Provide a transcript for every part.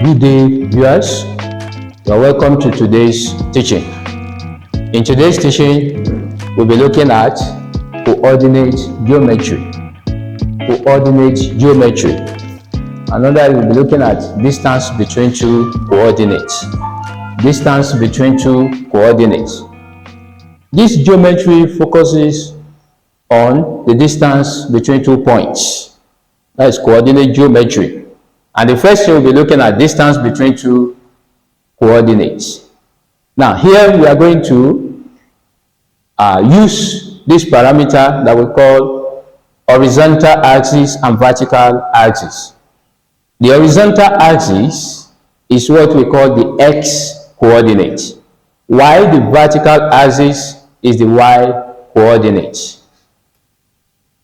Good day, viewers. You are welcome to today's teaching. In today's teaching, we'll be looking at coordinate geometry. Another, we'll be looking at distance between two coordinates. This geometry focuses on the distance between 2 points. That is coordinate geometry. And the first thing we'll be looking at distance between two coordinates. Now here we are going to use this parameter that we call horizontal axis and vertical axis. The horizontal axis is what we call the x coordinate, while the vertical axis is the y coordinate.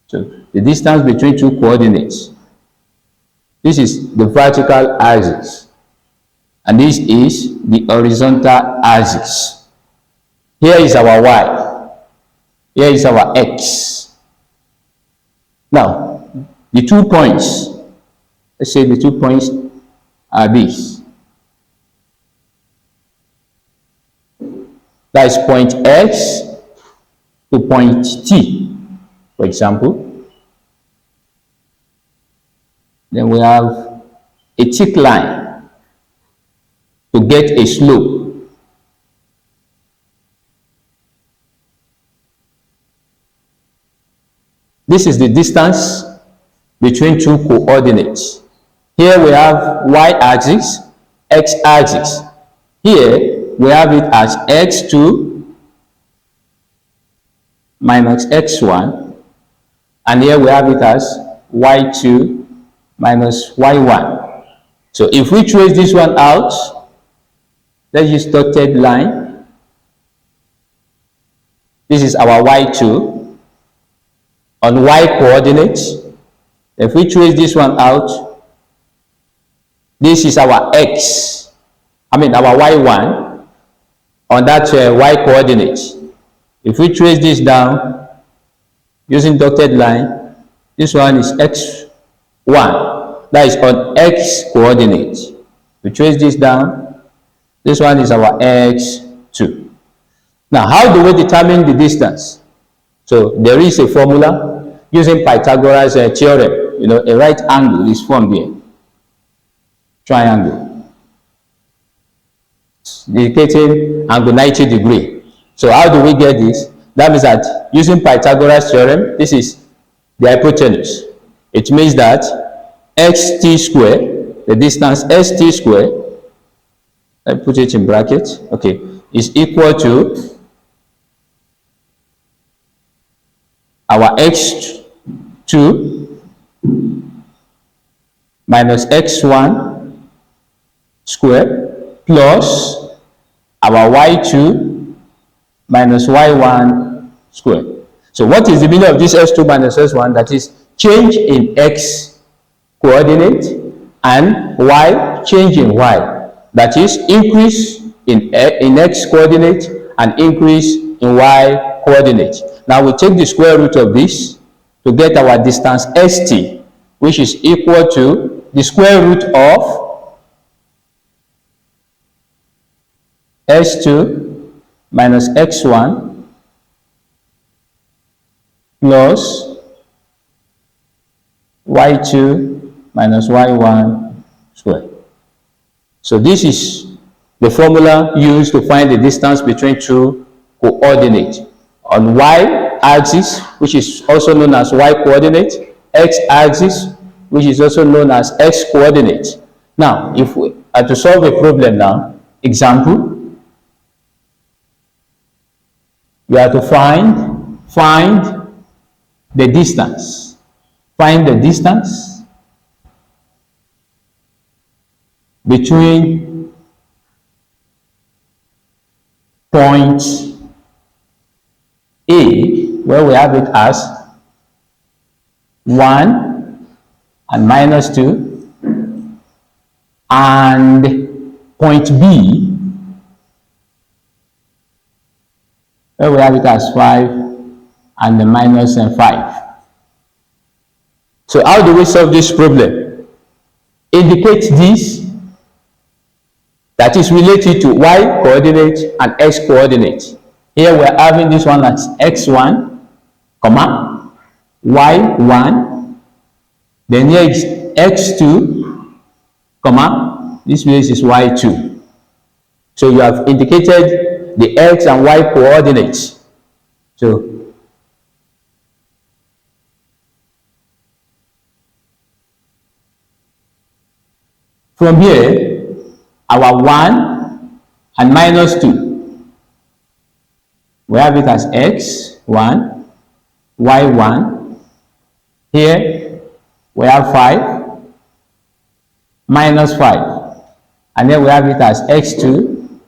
So the distance between two coordinates. This is the vertical axis, and this is the horizontal axis. Here is our y, here is our x. Now, the 2 points, let's say the 2 points are these. That is point X to point T, for example. Then we have a thick line to get a slope. This is the distance between two coordinates. Here we have y-axis, x-axis. Here we have it as x2 minus x1, and here we have it as y2 minus y1. So if we trace this one out, let's use dotted line. This is our y2 on y coordinates. If we trace this one out, this is our our y1 on that y coordinate. If we trace this down using dotted line, this one is x1, that is on x coordinate. We trace this down, this one is our x2. Now, how do we determine the distance? So there is a formula using Pythagoras theorem. You know, a right angle is formed here, triangle, indicating angle 90 degrees. So how do we get this? That means that using Pythagoras theorem, this is the hypotenuse. It means that xt squared, the distance st squared, I put it in brackets, okay, is equal to our x2 minus x1 squared plus our y2 minus y1 squared. So what is the meaning of this x2 minus x1? That is change in x coordinate and y change in y. That is increase in x coordinate and increase in y coordinate. Now we take the square root of this to get our distance st, which is equal to the square root of x2 minus x1 plus y2 minus y1 squared. So this is the formula used to find the distance between two coordinates. On y-axis, which is also known as y-coordinate, x-axis, which is also known as x-coordinate. Now, if we are to solve a problem now, example, we are to find the distance. Find the distance between point A, where we have it as 1 and minus 2, and point B, where we have it as 5 and the minus 5. So how do we solve this problem? Indicate this that is related to y coordinate and x coordinate. Here we're having this one as x1, comma, y1, then here is x2, comma, this place is y2. So you have indicated the x and y coordinates. So from here, our 1 and minus 2, we have it as x1, y1. Here we have 5, minus 5. And then we have it as x2,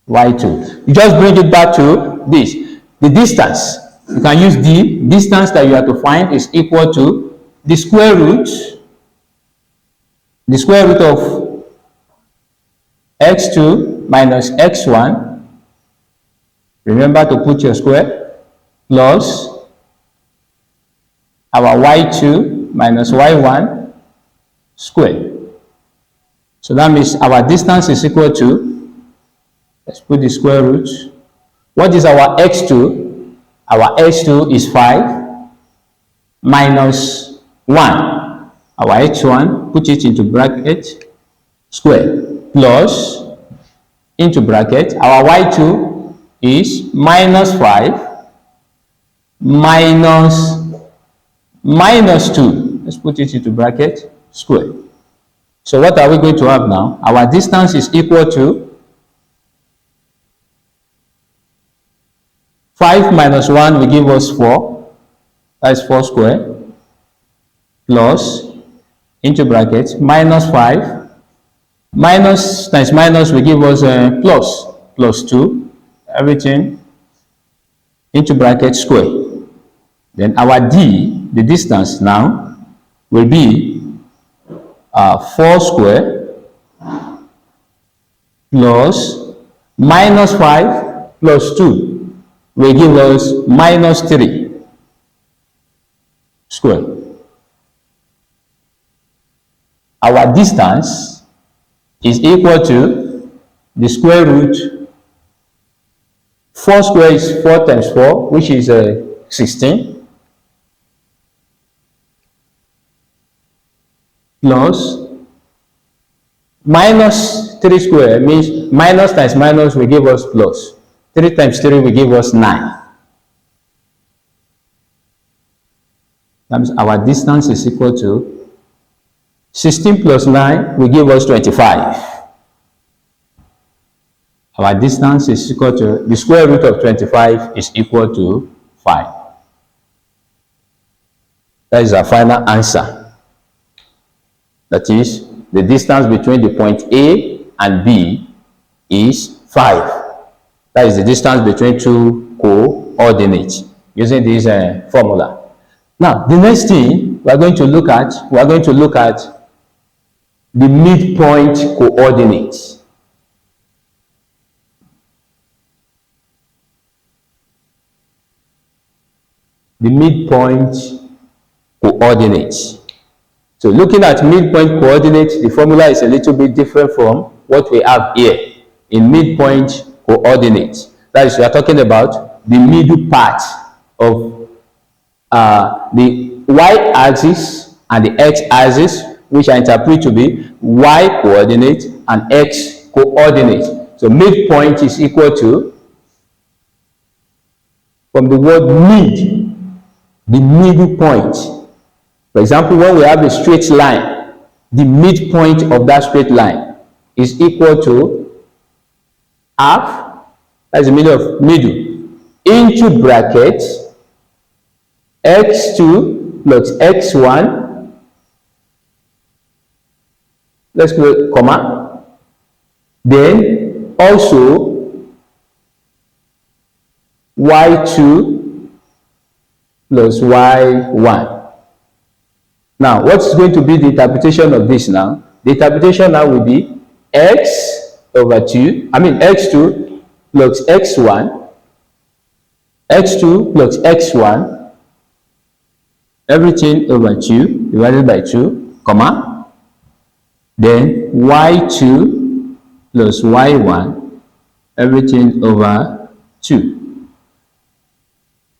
y2. You just bring it back to this. The distance, you can use the distance that you have to find is equal to the square root of x2 minus x1. Remember to put your square, plus our y2 minus y1 square. So that means our distance is equal to, let's put the square root. What is our x2? Our x2 is 5 minus 1. Our h1, put it into bracket, square, plus, into bracket, our y2 is minus 5 minus 2. Let's put it into bracket, square. So what are we going to have now? Our distance is equal to 5 minus 1 will give us 4. That is 4 square. Plus, into bracket, minus 5. Minus times minus will give us plus 2. Everything into bracket, square. Then our d, the distance now, will be 4 square plus minus 5 plus 2 will give us minus 3 square. Our distance is equal to the square root. 4 square is 4 times 4, which is 16, plus minus 3 square means minus times minus will give us plus. 3 times 3 will give us 9. That means our distance is equal to 16 plus 9 will give us 25. Our distance is equal to, the square root of 25 is equal to 5. That is our final answer. That is, the distance between the point A and B is 5. That is the distance between two coordinates using this formula. Now, the next thing we are going to look at, the midpoint coordinates. The midpoint coordinates. So looking at midpoint coordinates, the formula is a little bit different from what we have here in midpoint coordinates. That is, we are talking about the middle part of the y-axis and the x-axis, which I interpret to be y coordinate and x coordinate. So midpoint is equal to, from the word mid, the middle point. For example, when we have a straight line, the midpoint of that straight line is equal to half, that's the middle of middle, into bracket x2 plus x1, let's go comma, then also y2 plus y1. Now, what's going to be the interpretation of this now? The interpretation now will be x over 2, x2 plus x1, x2 plus x1, everything over 2 divided by 2, comma, then y2 plus y1 everything over 2.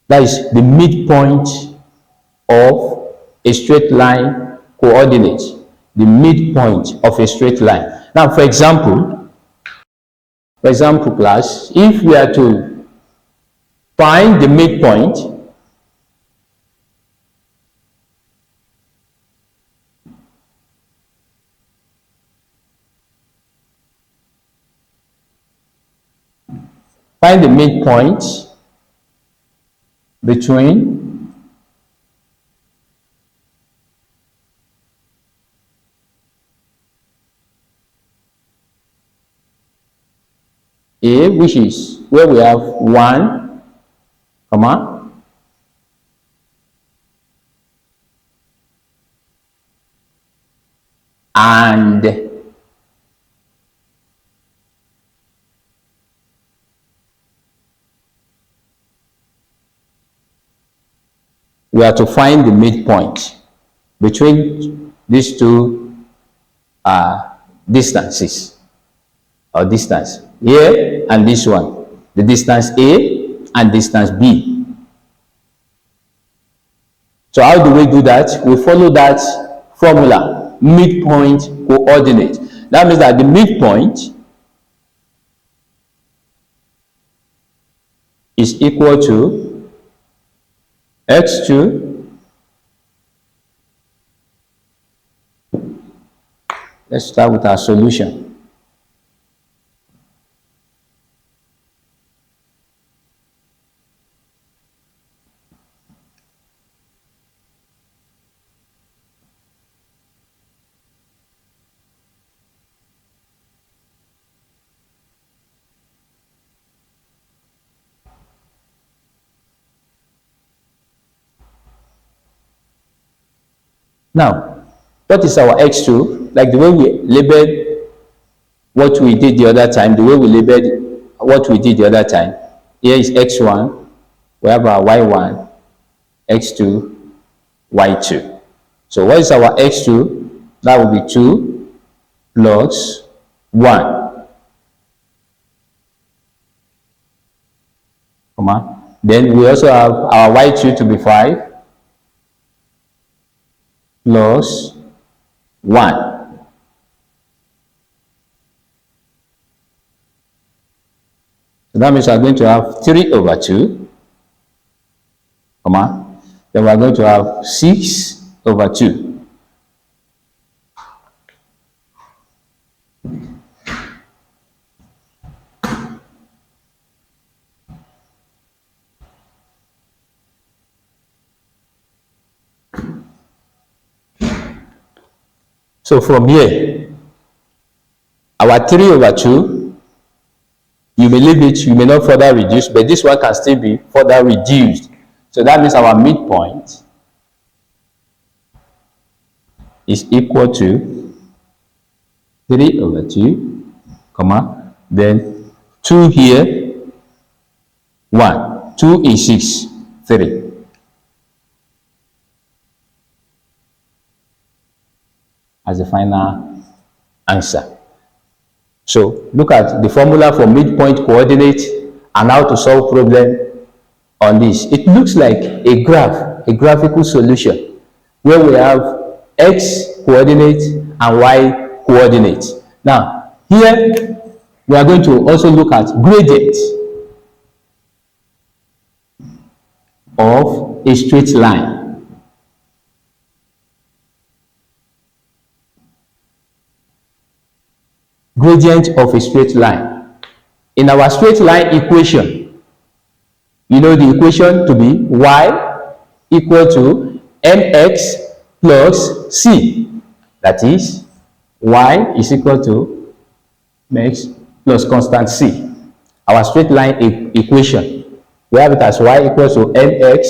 That is the midpoint of a straight line coordinate. The midpoint of a straight line. Now, for example, class, if we are to find the midpoint, between A, which is where we have 1, comma, and we are to find the midpoint between these two distances, or distance here and this one, the distance A and distance B. So how do we do that? We follow that formula, midpoint coordinate. That means that the midpoint is equal to x2, let's start with our solution. Now, what is our x2? Like the way we labeled what we did the other time, the way we labeled what we did the other time. Here is x1, we have our y1, x2, y2. So what is our x2? That will be 2 plus 1. Then we also have our y2 to be 5 plus 1. So that means we are going to have 3 over 2, then we are going to have 6 over 2. So from here, our 3 over 2, you may leave it, you may not further reduce, but this one can still be further reduced. So that means our midpoint is equal to 3 over 2, then 2 here, 1. 2 is 6, 3. As the final answer. So look at the formula for midpoint coordinate and how to solve problem on this. It looks like a graph, a graphical solution where we have x coordinate and y coordinate. Now here we are going to also look at gradient of a straight line. Gradient of a straight line. In our straight line equation, you know the equation to be y equal to mx plus c. That is, y is equal to mx plus constant c. Our straight line equation, we have it as y equals to mx.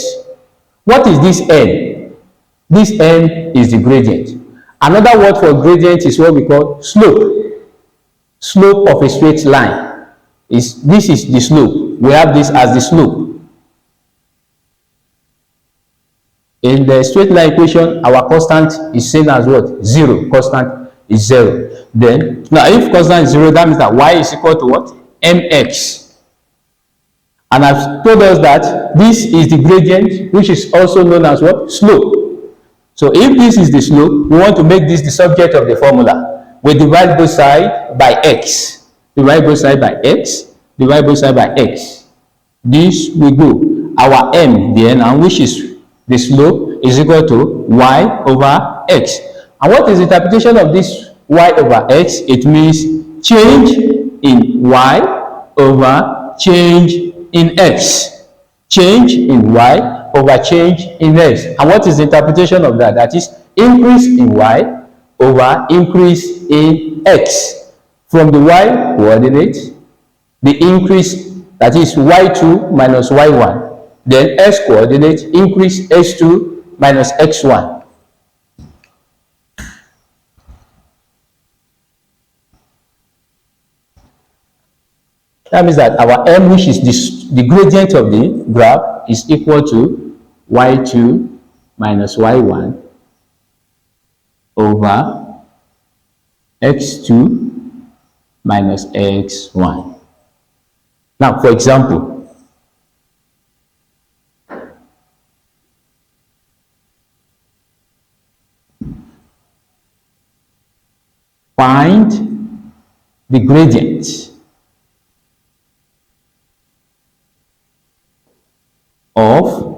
What is this n? This n is the gradient. Another word for gradient is what we call slope. Slope of a straight line this is the slope. We have this as the slope. In the straight line equation, our constant is seen as what? 0. Constant is 0. Then, now if constant is 0, that means that y is equal to what? Mx. And I've told us that this is the gradient, which is also known as what? Slope. So if this is the slope, we want to make this the subject of the formula. We divide both sides by x. Divide both sides by x. Divide both sides by x. This will go. Our m there now, which is the slope, is equal to y over x. And what is the interpretation of this y over x? It means change in y over change in x. Change in y over change in x. And what is the interpretation of that? That is increase in y over increase in x. From the y coordinate, the increase, that is y2 minus y1. Then x coordinate, increase x2 minus x1. That means that our m, which is the gradient of the graph, is equal to y2 minus y1 over x2 minus x1. Now, for example, find the gradient of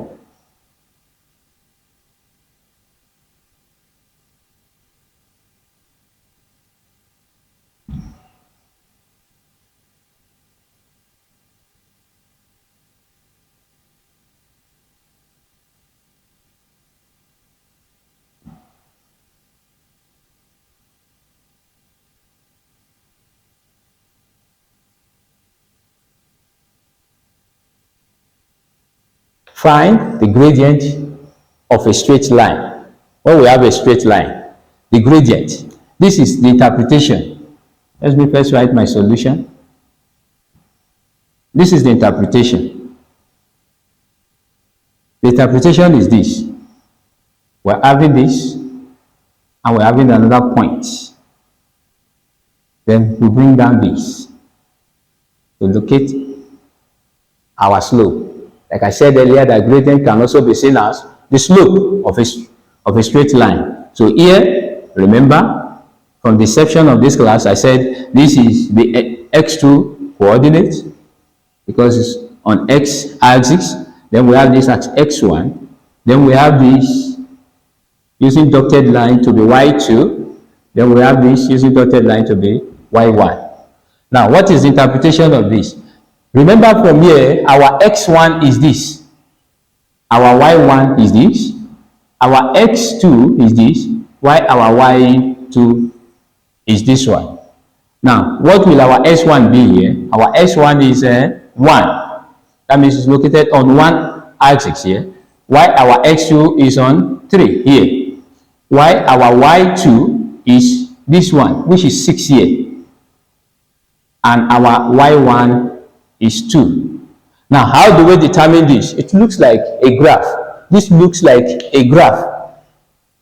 find the gradient of a straight line. When we have a straight line, the gradient, this is the interpretation. Let me first write my solution. This is the interpretation. The interpretation is this. We're having this, and we're having another point. Then we bring down this to locate our slope. Like I said earlier, that gradient can also be seen as the slope of a straight line. So here, remember, from the section of this class, I said this is the x2 coordinate because it's on x-axis. Then we have this as x1. Then we have this using dotted line to be y2. Then we have this using dotted line to be y1. Now, what is the interpretation of this? Remember, from here, our x1 is this, our y1 is this, our x2 is this, while our y2 is this one. Now, what will our s1 be here? Our s1 is 1. That means it's located on one axis here, while our x2 is on 3 here, while our y2 is this one, which is 6 here, and our y1 is 2. Now, how do we determine this? It looks like a graph. This looks like a graph.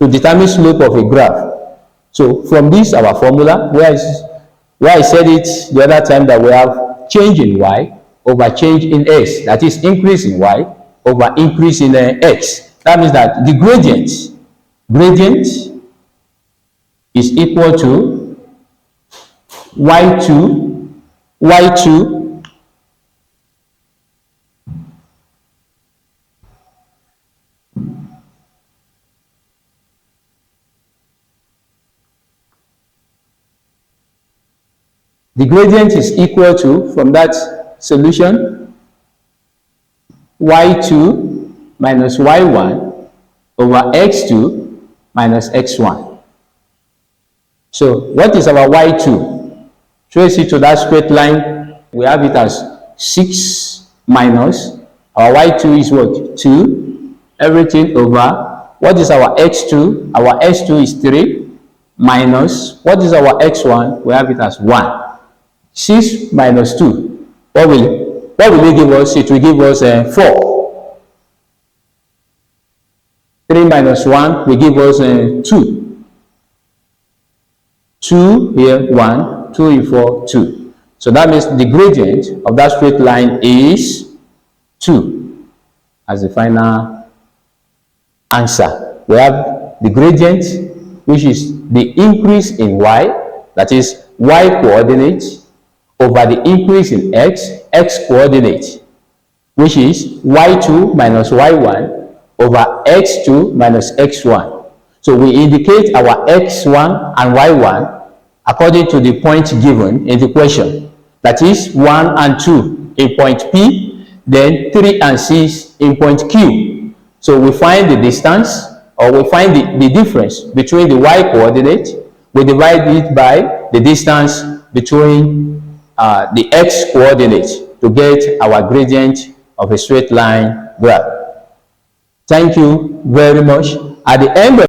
To determine slope of a graph. So, from this, our formula, where I said it the other time, that we have change in y over change in x. That is increase in y over increase in x. That means that the gradient is equal to y2 the gradient is equal to, from that solution, y2 minus y1 over x2 minus x1. So, what is our y2? Trace it to that straight line. We have it as 6 minus, our y2 is what? 2, everything over, what is our x2? Our x2 is 3, minus, what is our x1? We have it as 1. 6 minus 2, what will it give us? It will give us 4. 3 minus 1 will give us 2. 2 here, 1, 2 here, 4, 2. So that means the gradient of that straight line is 2 as the final answer. We have the gradient, which is the increase in y, that is y coordinate, over the increase in x coordinate, which is y2 minus y1 over x2 minus x1. So we indicate our x1 and y1 according to the point given in the question. That is 1 and 2 in point P, then 3 and 6 in point Q. So we find the distance, or we find the difference between the y coordinate. We divide it by the distance between the x coordinate to get our gradient of a straight line graph. Thank you very much. At the end of